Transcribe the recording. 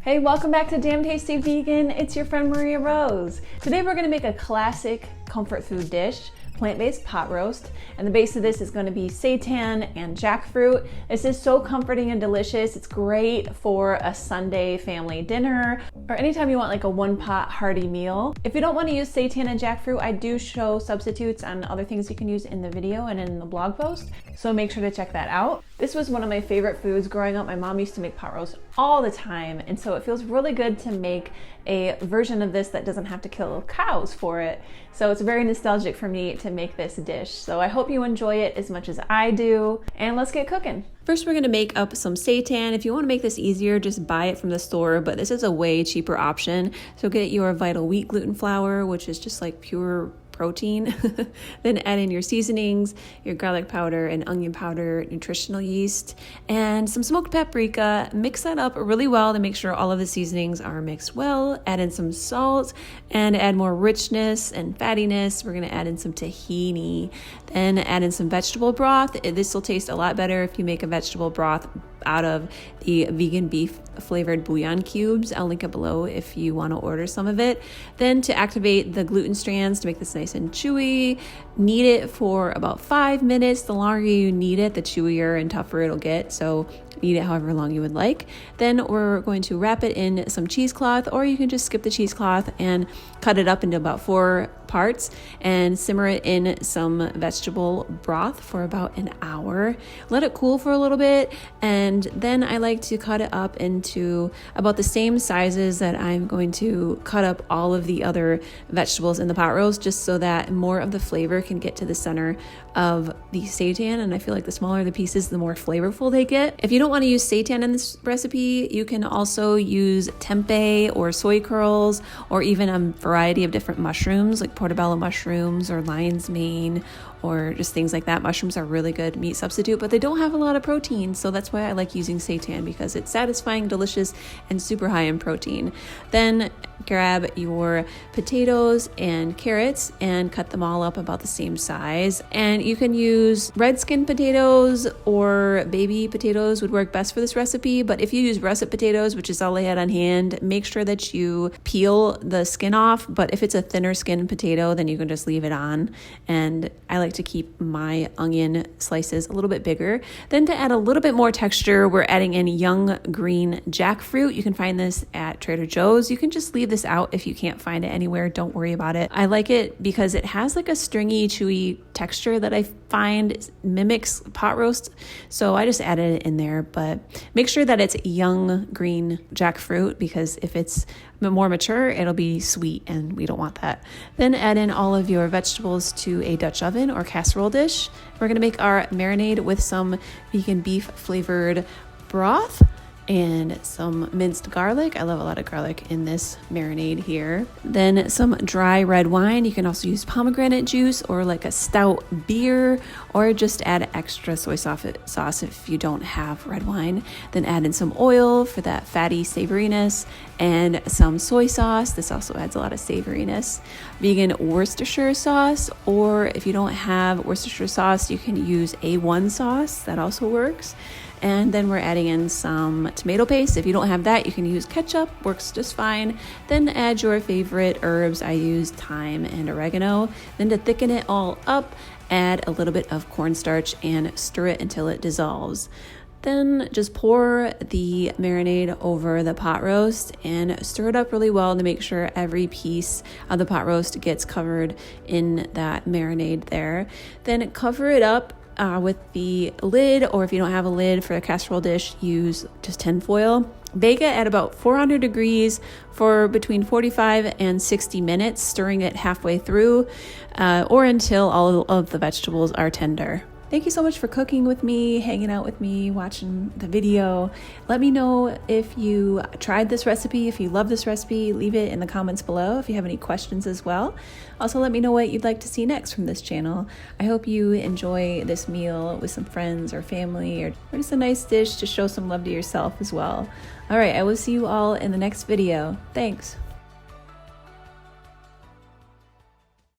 Hey, welcome back to Damn Tasty Vegan. It's your friend Maria Rose. Today we're gonna make a classic comfort food dish, plant-based pot roast, and the base of this is going to be seitan and jackfruit. This is so comforting and delicious. It's great for a Sunday family dinner or anytime you want like a one-pot hearty meal. If you don't want to use seitan and jackfruit, I do show substitutes on other things you can use in the video and in the blog post, so make sure to check that out. This was one of my favorite foods growing up. My mom used to make pot roast all the time, and so it feels really good to make a version of this that doesn't have to kill cows for it. So it's very nostalgic for me to make this dish. So I hope you enjoy it as much as I do, and let's get cooking. First, we're gonna make up some seitan. If you wanna make this easier, just buy it from the store, but this is a way cheaper option. So get your Vital Wheat gluten flour, which is just like pure protein. Then add in your seasonings, your garlic powder and onion powder, nutritional yeast, and some smoked paprika. Mix that up really well to make sure all of the seasonings are mixed well. Add in some salt and add more richness and fattiness. We're gonna add in some tahini. Then add in some vegetable broth. This will taste a lot better if you make a vegetable broth out of the vegan beef flavored bouillon cubes. I'll link it below if you want to order some of it. Then to activate the gluten strands to make this nice and chewy, knead it for about 5 minutes. The longer you knead it, the chewier and tougher it'll get. So knead it however long you would like. Then we're going to wrap it in some cheesecloth, or you can just skip the cheesecloth and cut it up into about 4 parts and simmer it in some vegetable broth for about an hour. Let it cool for a little bit, and then I like to cut it up into about the same sizes that I'm going to cut up all of the other vegetables in the pot roast, just so that more of the flavor can get to the center of the seitan. And I feel like the smaller the pieces, the more flavorful they get. If you don't want to use seitan in this recipe, you can also use tempeh or soy curls, or even a variety of different mushrooms like portobello mushrooms or lion's mane, or just things like that. Mushrooms are really good meat substitute, but they don't have a lot of protein, so that's why I like using seitan, because it's satisfying, delicious, and super high in protein. Then grab your potatoes and carrots and cut them all up about the same size. And you can use red skin potatoes or baby potatoes would work best for this recipe, but if you use russet potatoes, which is all I had on hand, make sure that you peel the skin off. But if it's a thinner skin potato, then you can just leave it on. And I like to keep my onion slices a little bit bigger. Then to add a little bit more texture, we're adding in young green jackfruit. You can find this at Trader Joe's. You can just leave this out if you can't find it anywhere. Don't worry about it. I like it because it has like a stringy, chewy texture that I find mimics pot roast. So I just added it in there, but make sure that it's young green jackfruit, because if it's more mature, it'll be sweet and we don't want that. Then add in all of your vegetables to a Dutch oven or casserole dish. We're gonna make our marinade with some vegan beef flavored broth and some minced garlic. I love a lot of garlic in this marinade here. Then some dry red wine. You can also use pomegranate juice or like a stout beer, or just add extra soy sauce if you don't have red wine. Then add in some oil for that fatty savoriness and some soy sauce. This also adds a lot of savoriness. Vegan Worcestershire sauce, or if you don't have Worcestershire sauce, you can use A1 sauce. That also works. And then we're adding in some tomato paste. If you don't have that, you can use ketchup, works just fine. Then add your favorite herbs. I use thyme and oregano. Then to thicken it all up, add a little bit of cornstarch and stir it until it dissolves. Then just pour the marinade over the pot roast and stir it up really well to make sure every piece of the pot roast gets covered in that marinade there. Then cover it up with the lid, or if you don't have a lid for a casserole dish, use just tin foil. Bake it at about 400 degrees for between 45 and 60 minutes, stirring it halfway through or until all of the vegetables are tender. Thank you so much for cooking with me, hanging out with me, watching the video. Let me know if you tried this recipe, if you love this recipe, leave it in the comments below if you have any questions as well. Also, let me know what you'd like to see next from this channel. I hope you enjoy this meal with some friends or family, or just a nice dish to show some love to yourself as well. All right, I will see you all in the next video. Thanks.